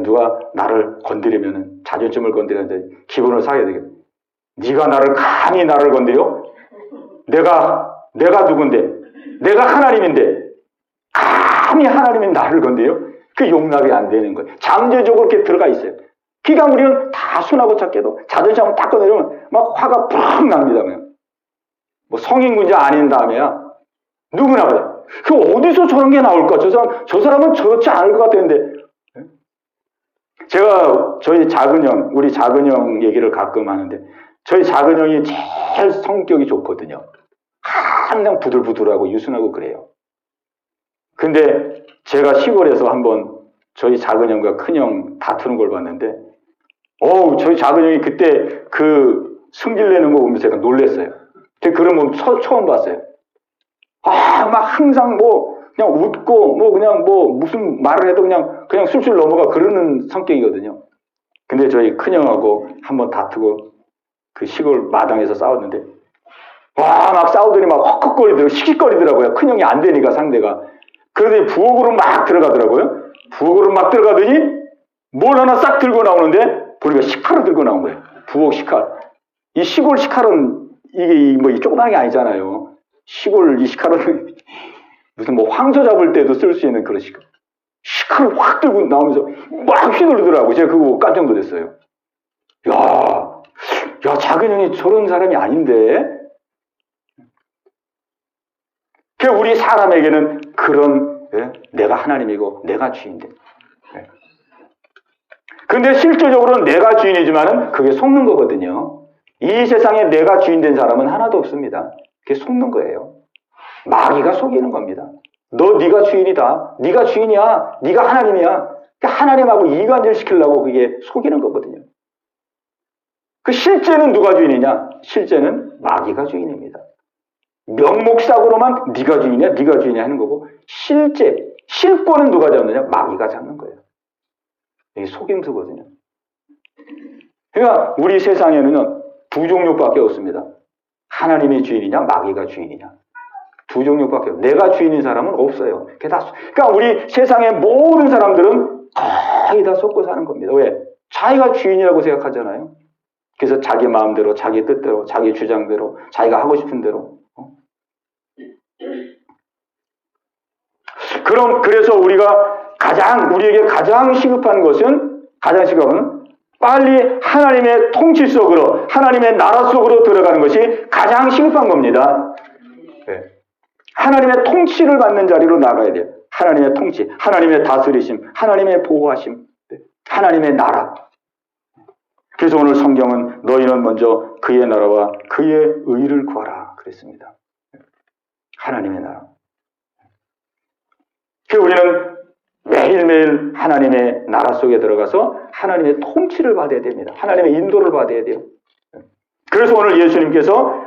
누가 나를 건드리면은 자존심을 건드리는데 기분을 상하게 되게. 네가 감히 나를 건드려? 내가 누군데? 내가 하나님인데 감히 하나님이 나를 건드려? 그 용납이 안 되는 거예요. 잠재적으로 이렇게 들어가 있어요. 그러니까 우리는 다 순하고 착해도 자존심 한번 딱 건드리면 막 화가 푹 납니다. 뭐 성인 문제 아닌 다음에야 누구나 그래. 그 어디서 저런 게 나올까? 저 사람은 저렇지 않을 것 같았는데. 제가 우리 작은 형 얘기를 가끔 하는데, 저희 작은 형이 제일 성격이 좋거든요. 항상 부들부들하고 유순하고 그래요. 근데 제가 시골에서 한번 저희 작은 형과 큰 형 다투는 걸 봤는데, 저희 작은 형이 그때 그 승질내는 거 보면서 제가 놀랐어요. 제가 그런 건 처음 봤어요. 막 항상 그냥 웃고, 그냥 무슨 말을 해도 그냥 술술 넘어가 그러는 성격이거든요. 근데 저희 큰형하고 한번 다투고 그 시골 마당에서 싸웠는데, 막 싸우더니 막 헉헉거리더라고요. 씩씩거리더라고요. 큰형이 안 되니까 상대가. 그러더니 부엌으로 막 들어가더라고요. 부엌으로 막 들어가더니 뭘 하나 싹 들고 나오는데, 보니까 식칼을 들고 나온 거예요. 부엌 식칼. 이 시골 식칼은 이게 조그마한 게 아니잖아요. 시골 이 식칼은 무슨 황소 잡을 때도 쓸 수 있는 그런 식칼. 식칼을 확 들고 나오면서 막 휘두르더라고요. 제가 그거 깜짝 놀랐어요. 야, 작은 형이 저런 사람이 아닌데? 우리 사람에게는 그런, 내가 하나님이고 내가 주인인데. 근데 실질적으로는 내가 주인이지만은 그게 속는 거거든요. 이 세상에 내가 주인 된 사람은 하나도 없습니다. 그게 속는 거예요. 마귀가 속이는 겁니다. 네가 주인이다. 네가 주인이야. 네가 하나님이야. 하나님하고 이간질 시키려고 그게 속이는 거거든요. 그 실제는 누가 주인이냐? 실제는 마귀가 주인입니다. 명목상으로만 네가 주인이야, 네가 주인이야 하는 거고, 실권은 누가 잡느냐? 마귀가 잡는 거예요. 이게 속임수거든요. 그러니까 우리 세상에는 두 종류밖에 없습니다. 하나님이 주인이냐, 마귀가 주인이냐. 두 종류밖에 없어요. 내가 주인인 사람은 없어요. 그러니까 우리 세상의 모든 사람들은 거의 다 속고 사는 겁니다. 왜? 자기가 주인이라고 생각하잖아요. 그래서 자기 마음대로, 자기 뜻대로, 자기 주장대로, 자기가 하고 싶은 대로. 그래서 우리에게 가장 시급한 것은, 빨리 하나님의 통치 속으로, 하나님의 나라 속으로 들어가는 것이 가장 시급한 겁니다. 네. 하나님의 통치를 받는 자리로 나가야 돼요. 하나님의 통치, 하나님의 다스리심, 하나님의 보호하심, 하나님의 나라. 그래서 오늘 성경은 너희는 먼저 그의 나라와 그의 의를 구하라 그랬습니다. 하나님의 나라. 우리는 매일매일 하나님의 나라 속에 들어가서 하나님의 통치를 받아야 됩니다. 하나님의 인도를 받아야 돼요. 그래서 오늘 예수님께서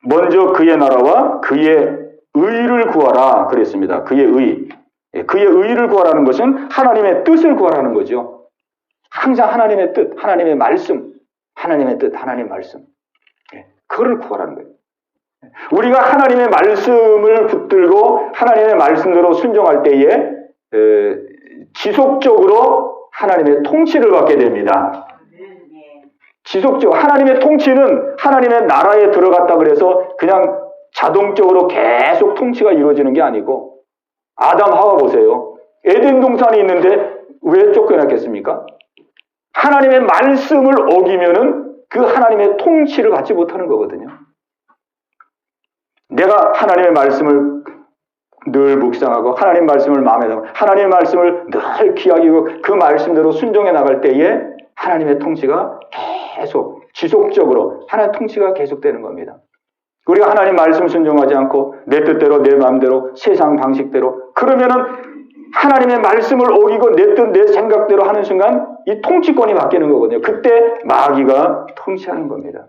먼저 그의 나라와 그의 의를 구하라 그랬습니다. 그의 의. 그의 의를 구하라는 것은 하나님의 뜻을 구하라는 거죠. 항상 하나님의 뜻, 하나님의 말씀, 하나님의 뜻, 하나님의 말씀. 그거를 구하라는 거예요. 우리가 하나님의 말씀을 붙들고 하나님의 말씀대로 순종할 때에 지속적으로 하나님의 통치를 받게 됩니다. 지속적으로 하나님의 통치는 하나님의 나라에 들어갔다 그래서 그냥 자동적으로 계속 통치가 이루어지는 게 아니고, 아담 하와 보세요. 에덴 동산이 있는데 왜 쫓겨났겠습니까? 하나님의 말씀을 어기면은 그 하나님의 통치를 받지 못하는 거거든요. 내가 하나님의 말씀을 늘 묵상하고 하나님 말씀을 마음에 담고 하나님 말씀을 늘 귀하게 여기고 그 말씀대로 순종해 나갈 때에 하나님의 통치가 계속 지속적으로 하나님의 통치가 계속되는 겁니다. 우리가 하나님 말씀 순종하지 않고 내 뜻대로 내 마음대로 세상 방식대로 그러면은 하나님의 말씀을 어기고 내 뜻 내 생각대로 하는 순간 이 통치권이 바뀌는 거거든요. 그때 마귀가 통치하는 겁니다.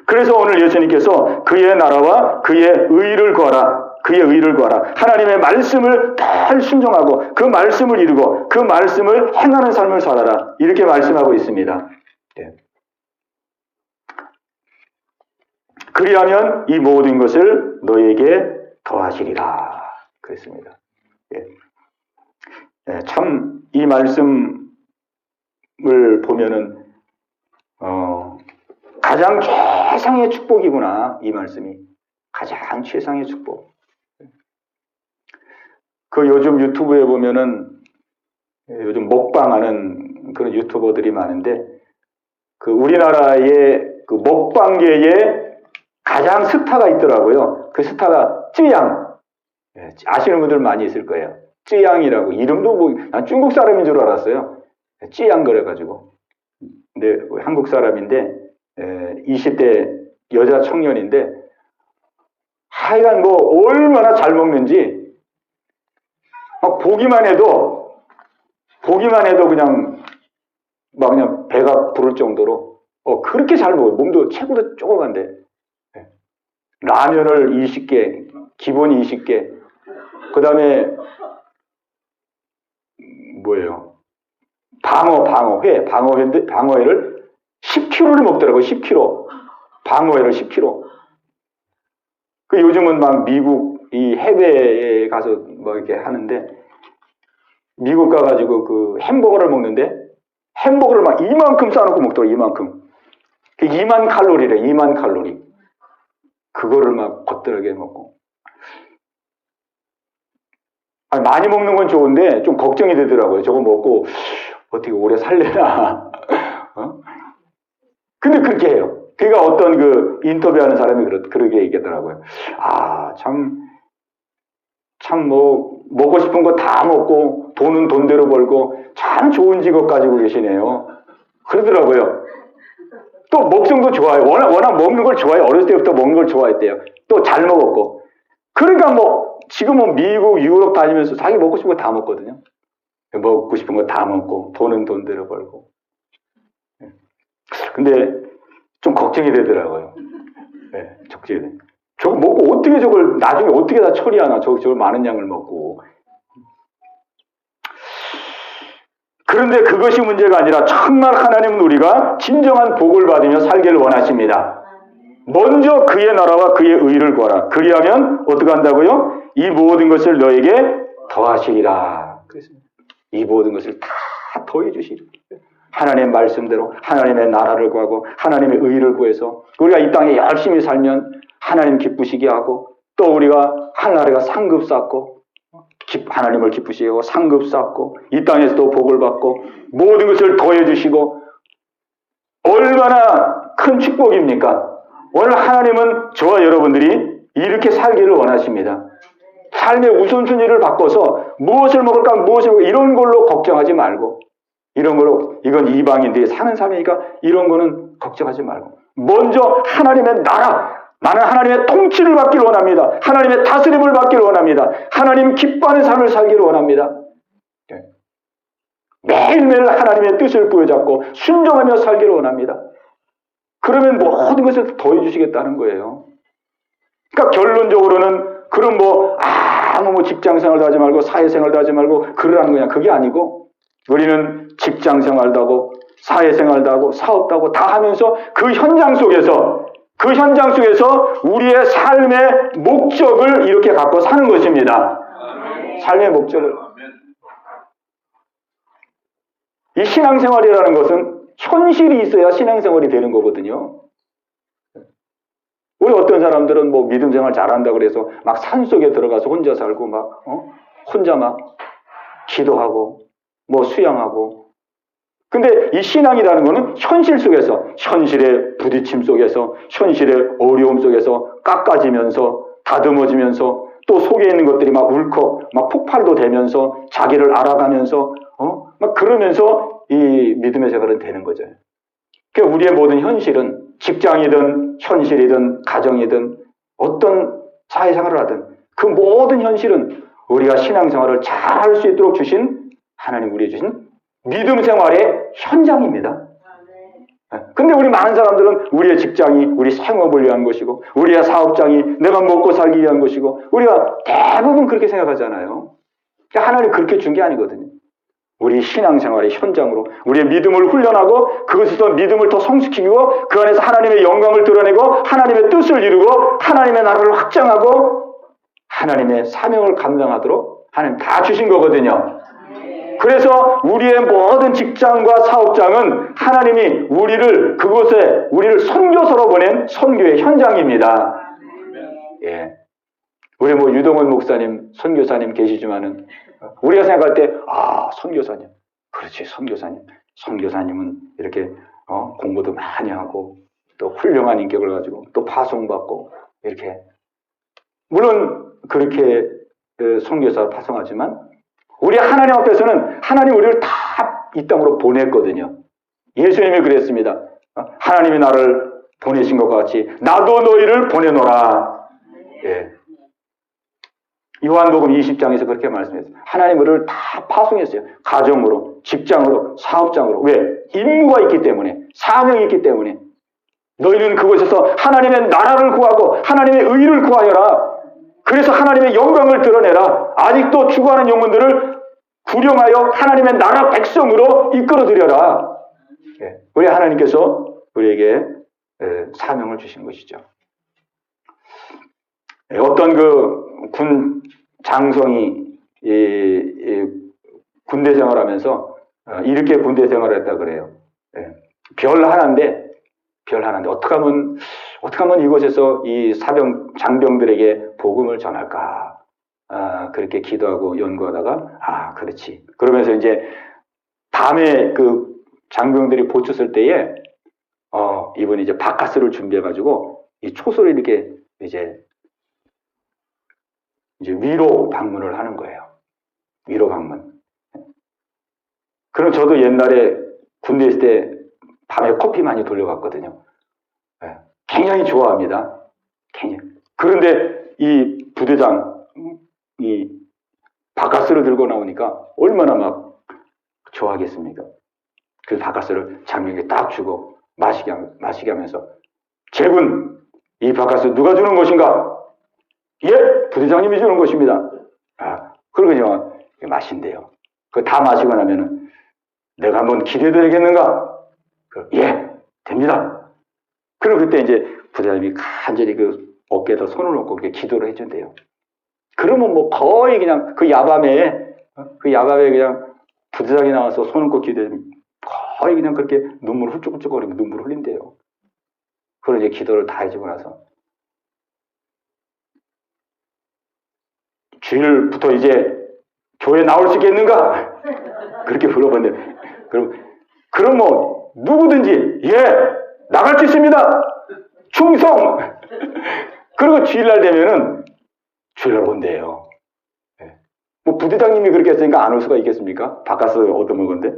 그래서 오늘 예수님께서 그의 나라와 그의 의를 구하라. 그의 의를 구하라. 하나님의 말씀을 잘 순종하고 그 말씀을 이루고 그 말씀을 행하는 삶을 살아라. 이렇게 말씀하고 있습니다. 네. 그리하면 이 모든 것을 너에게 더하시리라. 그랬습니다. 예. 예, 참 이 말씀을 보면은 가장 최상의 축복이구나. 이 말씀이 가장 최상의 축복. 그 요즘 유튜브에 보면은 요즘 먹방하는 그런 유튜버들이 많은데 그 우리나라의 그 먹방계에 가장 스타가 있더라고요. 그 스타가 쯔양. 아시는 분들 많이 있을 거예요. 쯔양이라고. 이름도 뭐, 난 중국 사람인 줄 알았어요. 쯔양 그래가지고. 근데 한국 사람인데, 20대 여자 청년인데, 하여간 뭐, 얼마나 잘 먹는지, 막 보기만 해도 그냥, 막 그냥 배가 부를 정도로, 그렇게 잘 먹어요. 몸도 체구도 조그만데. 라면을 20개, 기본 20개, 그 다음에, 뭐예요? 방어회를 10kg를 먹더라고요, 10kg. 방어회를 10kg. 그 요즘은 막 미국, 이 해외에 가서 뭐 이렇게 하는데, 미국 가가지고 그 햄버거를 먹는데, 햄버거를 막 이만큼 싸놓고 먹더라고요, 이만큼. 2만 칼로리래, 2만 칼로리. 그거를 막 거뜬하게 먹고. 아니, 많이 먹는 건 좋은데 좀 걱정이 되더라고요. 저거 먹고 어떻게 오래 살려나. 근데 그렇게 해요. 그가 어떤 그 인터뷰하는 사람이 그러게 얘기하더라고요. 아, 참 뭐 먹고 싶은 거 다 먹고 돈은 돈대로 벌고 참 좋은 직업 가지고 계시네요. 그러더라고요. 또 먹성도 좋아요. 워낙 먹는 걸 좋아해요. 어렸을 때부터 먹는 걸 좋아했대요. 또 잘 먹었고. 그러니까 뭐 지금은 미국, 유럽 다니면서 자기 먹고 싶은 거 다 먹거든요. 먹고 싶은 거 다 먹고 돈은 돈대로 벌고. 근데 좀 걱정이 되더라고요. 네, 걱정이 돼. 저거 먹고 어떻게 저걸 나중에 어떻게 다 처리하나. 저걸 많은 양을 먹고. 그런데 그것이 문제가 아니라 정말 하나님은 우리가 진정한 복을 받으며 살기를 원하십니다. 먼저 그의 나라와 그의 의를 구하라. 그리하면 어떻게 한다고요? 이 모든 것을 너에게 더하시리라. 그랬습니다. 이 모든 것을 다 더해 주시리라. 하나님의 말씀대로 하나님의 나라를 구하고 하나님의 의를 구해서 우리가 이 땅에 열심히 살면 하나님 기쁘시게 하고 또 우리가 하늘나라가 상급 쌓고 하나님을 기쁘시게 하고 상급 쌓고 이 땅에서도 복을 받고 모든 것을 더해 주시고 얼마나 큰 축복입니까? 오늘 하나님은 저와 여러분들이 이렇게 살기를 원하십니다. 삶의 우선순위를 바꿔서 무엇을 먹을까 무엇을 먹을까 이런 걸로 걱정하지 말고 이런 걸로 이건 이방인들이 사는 삶이니까 이런 거는 걱정하지 말고 먼저 하나님의 나라 나는 하나님의 통치를 받기를 원합니다. 하나님의 다스림을 받기를 원합니다. 하나님 기뻐하는 삶을 살기를 원합니다. 매일매일 하나님의 뜻을 부여잡고 순종하며 살기를 원합니다. 그러면 모든 것을 더해 주시겠다는 거예요. 그러니까 결론적으로는 그럼 아무 직장생활도 하지 말고 사회생활도 하지 말고 그러라는 거냐. 그게 아니고 우리는 직장생활도 하고 사회생활도 하고 사업도 하고 다 하면서 그 현장 속에서 우리의 삶의 목적을 이렇게 갖고 사는 것입니다. 삶의 목적을. 이 신앙생활이라는 것은 현실이 있어야 신앙생활이 되는 거거든요. 우리 어떤 사람들은 믿음생활 잘한다 그래서 막 산속에 들어가서 혼자 살고 혼자 막 기도하고 수양하고. 근데 이 신앙이라는 거는 현실 속에서, 현실의 부딪힘 속에서, 현실의 어려움 속에서 깎아지면서, 다듬어지면서, 또 속에 있는 것들이 막 울컥, 막 폭발도 되면서 자기를 알아가면서, 막 그러면서 이 믿음의 생활은 되는 거죠. 그러니까 우리의 모든 현실은 직장이든 현실이든 가정이든 어떤 사회생활을 하든 그 모든 현실은 우리가 신앙생활을 잘 할 수 있도록 주신 하나님 우리에게 주신 믿음 생활의 현장입니다. 근데 우리 많은 사람들은 우리의 직장이 우리 생업을 위한 것이고 우리의 사업장이 내가 먹고 살기 위한 것이고 우리가 대부분 그렇게 생각하잖아요. 하나님 그렇게 준 게 아니거든요. 우리 신앙생활의 현장으로 우리의 믿음을 훈련하고 그것에서 믿음을 더 성숙시키고 그 안에서 하나님의 영광을 드러내고 하나님의 뜻을 이루고 하나님의 나라를 확장하고 하나님의 사명을 감당하도록 하나님 다 주신 거거든요. 그래서 우리의 모든 직장과 사업장은 하나님이 그곳에 우리를 선교사로 보낸 선교의 현장입니다. 예. 우리 유동원 목사님, 선교사님 계시지만은 우리가 생각할 때, 선교사님. 그렇지, 선교사님. 선교사님은 이렇게, 공부도 많이 하고, 또 훌륭한 인격을 가지고, 또 파송받고, 이렇게. 물론, 그렇게 선교사를 파송하지만, 우리 하나님 앞에서는 하나님 우리를 다 이 땅으로 보냈거든요. 예수님이 그랬습니다. 하나님이 나를 보내신 것과 같이, 나도 너희를 보내노라. 예. 요한복음 20장에서 그렇게 말씀했어요. 하나님 우리를 다 파송했어요. 가정으로, 직장으로, 사업장으로. 왜? 임무가 있기 때문에, 사명이 있기 때문에. 너희는 그곳에서 하나님의 나라를 구하고 하나님의 의를 구하여라. 그래서 하나님의 영광을 드러내라. 아직도 죽어가는 영혼들을 구령하여 하나님의 나라 백성으로 이끌어들여라. 우리 하나님께서 우리에게 사명을 주신 것이죠. 어떤 군 장성이 군대 생활하면서 이렇게 군대 생활을 했다 그래요. 별 하나인데 어떻게 하면 이곳에서 이 장병들에게 복음을 전할까? 그렇게 기도하고 연구하다가 그렇지. 그러면서 이제 밤에 그 장병들이 보초 쓸 때에 이분이 이제 바카스를 준비해 가지고 이 초소를 이렇게 이제 위로 방문을 하는 거예요. 위로 방문. 그럼 저도 옛날에 군대 있을 때 밤에 커피 많이 돌려봤거든요. 굉장히 좋아합니다. 굉장히. 그런데 이 부대장, 이 바카스를 들고 나오니까 얼마나 막 좋아하겠습니까? 그 바카스를 장병에게 딱 주고 마시게 하면서 제군, 이 바카스 누가 주는 것인가? 예, 부대장님이 주는 것입니다. 그러고 마신대요. 그거 다 마시고 나면은 내가 한번 기대드리겠는가? 예, 됩니다. 그럼 그때 이제 부대장님이 간절히 그 어깨에다 손을 놓고 그렇게 기도를 해준대요. 그러면 거의 그냥 그 야밤에 그냥 부대장이 나와서 손을 놓고 기도하면 거의 그냥 그렇게 눈물 훌쩍훌쩍거리고 눈물 흘린대요. 그리고 이제 기도를 다 해주고 나서 주일부터 이제 교회 나올 수 있겠는가? 그렇게 물어봤는데 그럼 누구든지 나갈 수 있습니다. 충성. 그리고 주일날 되면은 주일날 온대요. 부대장님이 그렇게 했으니까 안 올 수가 있겠습니까? 바카스 얻어먹은데.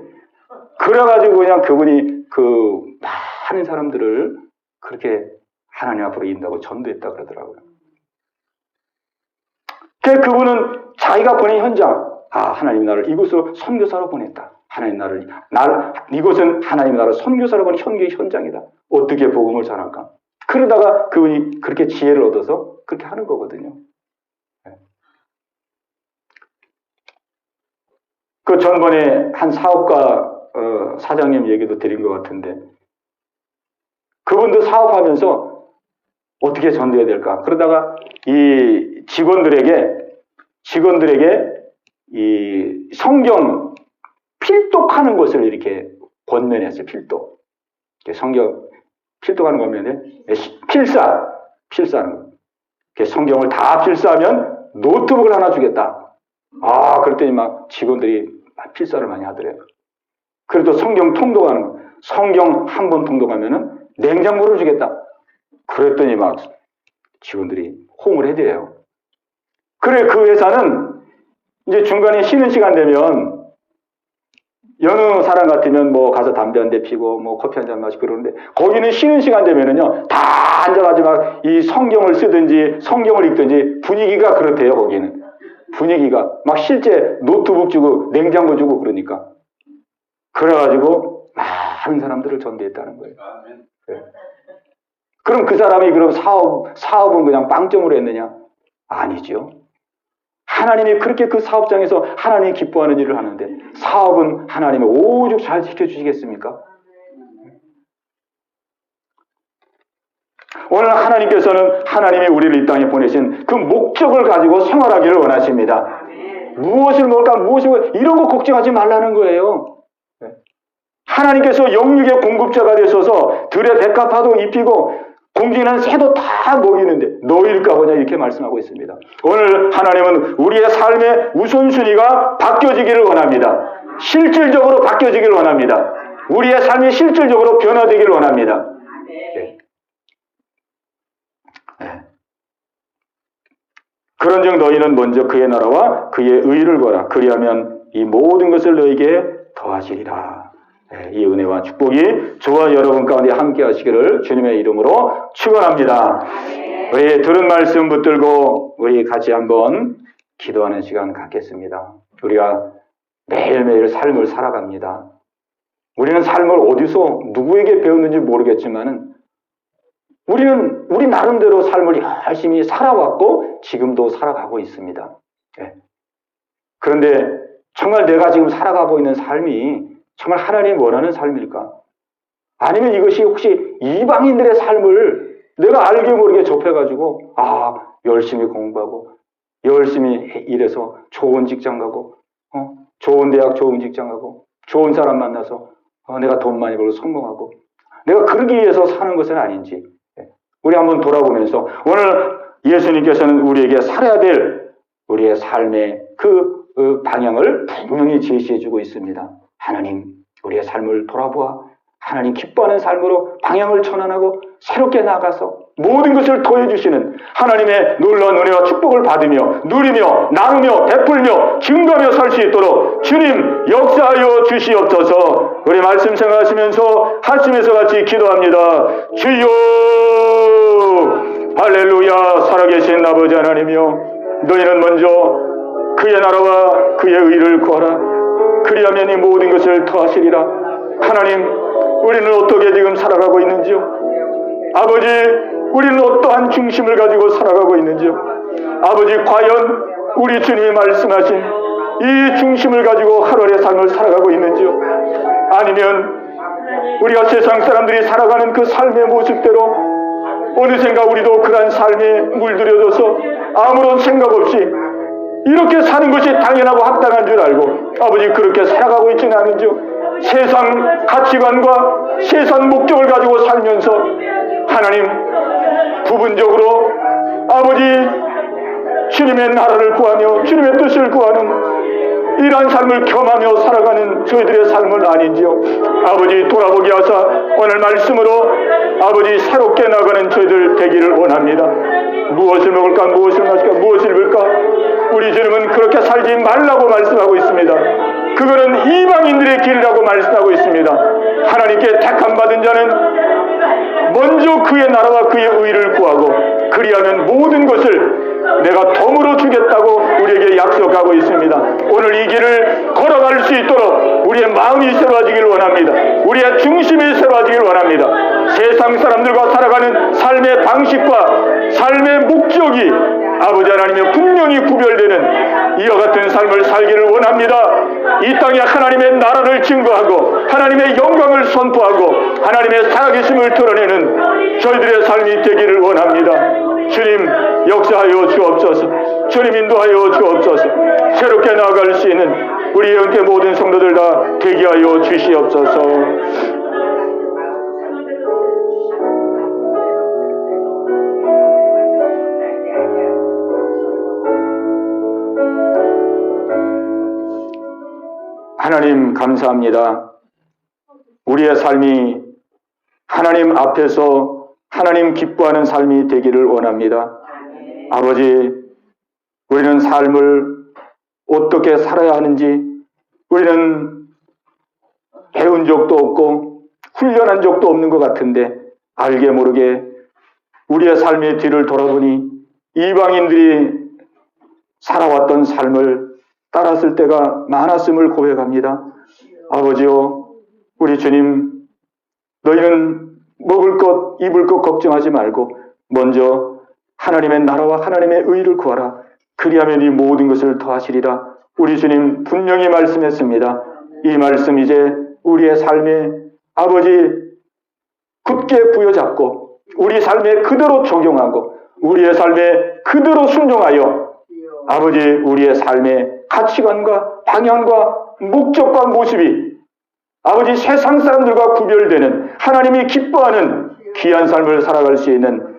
그래가지고 그냥 그분이 그 많은 사람들을 그렇게 하나님 앞으로 인도하고 전도했다 그러더라고요. 그분은 자기가 보낸 현장, 하나님 나를 이곳으로 선교사로 보냈다. 이곳은 하나님 나라를 선교사로 보낸 현교의 현장이다. 어떻게 복음을 전할까? 그러다가 그분이 그렇게 지혜를 얻어서 그렇게 하는 거거든요. 그 전번에 한 사업가 사장님 얘기도 드린 것 같은데 그분도 사업하면서 어떻게 전도해야 될까? 그러다가 이 직원들에게 이 성경 필독하는 것을 이렇게 권면했어요. 필독. 성경 필독하는 거면 필사하는 거. 성경을 다 필사하면 노트북을 하나 주겠다. 그랬더니 막 직원들이 필사를 많이 하더래요. 그래도 성경 통독하는 거. 성경 한 번 통독하면은 냉장고를 주겠다. 그랬더니 막 직원들이 호응을 해드려요. 그래, 그 회사는 이제 중간에 쉬는 시간 되면 여느 사람 같으면 뭐 가서 담배 한 대 피고 뭐 커피 한 잔 마시고 그러는데 거기는 쉬는 시간 되면은요 다 앉아가지고 막 이 성경을 쓰든지 성경을 읽든지 분위기가 그렇대요. 거기는 분위기가 막 실제 노트북 주고 냉장고 주고 그러니까 그래가지고 많은 사람들을 전도했다는 거예요. 네. 그럼 그 사람이 그럼 사업은 그냥 빵점으로 했느냐? 아니죠. 하나님이 그렇게 그 사업장에서 하나님이 기뻐하는 일을 하는데 사업은 하나님이 오죽 잘 지켜주시겠습니까? 오늘 하나님께서는 하나님이 우리를 이 땅에 보내신 그 목적을 가지고 생활하기를 원하십니다. 무엇을 먹을까 무엇을 이런 거 걱정하지 말라는 거예요. 하나님께서 영육의 공급자가 되셔서 들의 백합화도 입히고 공중에는 새도 다 먹이는데 너일까 보냐 이렇게 말씀하고 있습니다. 오늘 하나님은 우리의 삶의 우선순위가 바뀌어지기를 원합니다. 실질적으로 바뀌어지기를 원합니다. 우리의 삶이 실질적으로 변화되기를 원합니다. 네. 네. 그런즉 너희는 먼저 그의 나라와 그의 의를 구하라. 그리하면 이 모든 것을 너희에게 더하시리라. 이 은혜와 축복이 저와 여러분 가운데 함께 하시기를 주님의 이름으로 축원합니다. 우리 들은 말씀 붙들고 우리 같이 한번 기도하는 시간 갖겠습니다. 우리가 매일매일 삶을 살아갑니다. 우리는 삶을 어디서 누구에게 배웠는지 모르겠지만은 우리는 우리 나름대로 삶을 열심히 살아왔고 지금도 살아가고 있습니다. 그런데 정말 내가 지금 살아가고 있는 삶이 정말 하나님이 원하는 삶일까? 아니면 이것이 혹시 이방인들의 삶을 내가 알게 모르게 접해가지고 열심히 공부하고 열심히 일해서 좋은 직장 가고 좋은 대학 좋은 직장 가고 좋은 사람 만나서 내가 돈 많이 벌고 성공하고 내가 그러기 위해서 사는 것은 아닌지 우리 한번 돌아보면서 오늘 예수님께서는 우리에게 살아야 될 우리의 삶의 그 방향을 분명히 제시해주고 있습니다. 하나님, 우리의 삶을 돌아보아 하나님 기뻐하는 삶으로 방향을 전환하고 새롭게 나아가서 모든 것을 더해주시는 하나님의 놀라운 은혜와 축복을 받으며 누리며 나누며 베풀며 증거하며 살 수 있도록 주님 역사하여 주시옵소서. 우리 말씀 생각하시면서 하시면서 같이 기도합니다. 주여 할렐루야. 살아계신 아버지 하나님이여 너희는 먼저 그의 나라와 그의 의를 구하라. 그리하면 이 모든 것을 더하시리라. 하나님, 우리는 어떻게 지금 살아가고 있는지요? 아버지, 우리는 어떠한 중심을 가지고 살아가고 있는지요? 아버지, 과연 우리 주님이 말씀하신 이 중심을 가지고 하루의 삶을 살아가고 있는지요? 아니면 우리가 세상 사람들이 살아가는 그 삶의 모습대로 어느샌가 우리도 그러한 삶에 물들여져서 아무런 생각 없이 이렇게 사는 것이 당연하고 합당한 줄 알고 아버지 그렇게 살아가고 있지는 않은지요. 세상 가치관과 세상 목적을 가지고 살면서 하나님 부분적으로 아버지 주님의 나라를 구하며 주님의 뜻을 구하는 이러한 삶을 겸하며 살아가는 저희들의 삶은 아닌지요. 아버지 돌아보게 하사 오늘 말씀으로 아버지 새롭게 나가는 저희들 되기를 원합니다. 무엇을 먹을까 무엇을 마실까 무엇을 입을까 우리 주님은 그렇게 살지 말라고 말씀하고 있습니다. 그거는 이방인들의 길이라고 말씀하고 있습니다. 하나님께 택함 받은 자는 먼저 그의 나라와 그의 의를 구하고 그리하면 모든 것을 내가 덤으로 주겠다고 우리에게 약속하고 있습니다. 오늘 이 길을 걸어갈 수 있도록 우리의 마음이 새로워지길 원합니다. 우리의 중심이 새로워지길 원합니다. 세상 사람들과 살아가는 삶의 방식과 삶의 목적이 아버지 하나님의 분명히 구별되는 이와 같은 삶을 살기를 원합니다. 이 땅에 하나님의 나라를 증거하고 하나님의 영광을 선포하고 하나님의 살아계심을 드러내는 저희들의 삶이 되기를 원합니다. 주님 역사하여 주옵소서. 주님 인도하여 주옵소서. 새롭게 나아갈 수 있는 우리 영계 모든 성도들 다 되게 하여 주시옵소서. 하나님 감사합니다. 우리의 삶이 하나님 앞에서 하나님 기뻐하는 삶이 되기를 원합니다. 아버지, 우리는 삶을 어떻게 살아야 하는지 우리는 배운 적도 없고 훈련한 적도 없는 것 같은데 알게 모르게 우리의 삶의 뒤를 돌아보니 이방인들이 살아왔던 삶을 따랐을 때가 많았음을 고백합니다. 아버지요, 우리 주님, 너희는 먹을 것, 입을 것 걱정하지 말고 먼저 하나님의 나라와 하나님의 의를 구하라. 그리하면 이 모든 것을 더하시리라. 우리 주님 분명히 말씀했습니다. 이 말씀 이제 우리의 삶에 아버지 굳게 부여잡고 우리 삶에 그대로 적용하고 우리의 삶에 그대로 순종하여 아버지 우리의 삶의 가치관과 방향과 목적과 모습이 아버지 세상 사람들과 구별되는 하나님이 기뻐하는 귀한 삶을 살아갈 수 있는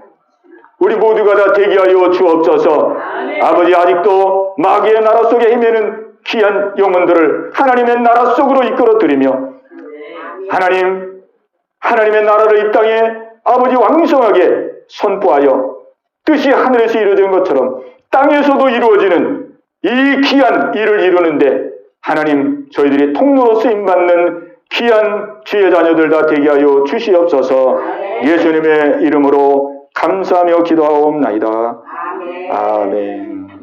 우리 모두가 다 되게 하여 주옵소서. 아버지 아직도 마귀의 나라 속에 헤매는 귀한 영혼들을 하나님의 나라 속으로 이끌어 드리며 하나님의 나라를 이 땅에 아버지 왕성하게 선포하여 뜻이 하늘에서 이루어진 것처럼 땅에서도 이루어지는 이 귀한 일을 이루는데 하나님 저희들이 통로로 쓰임받는 귀한 주의 자녀들 다 되게 하여 주시옵소서. 예수님의 이름으로 감사하며 기도하옵나이다. 아멘.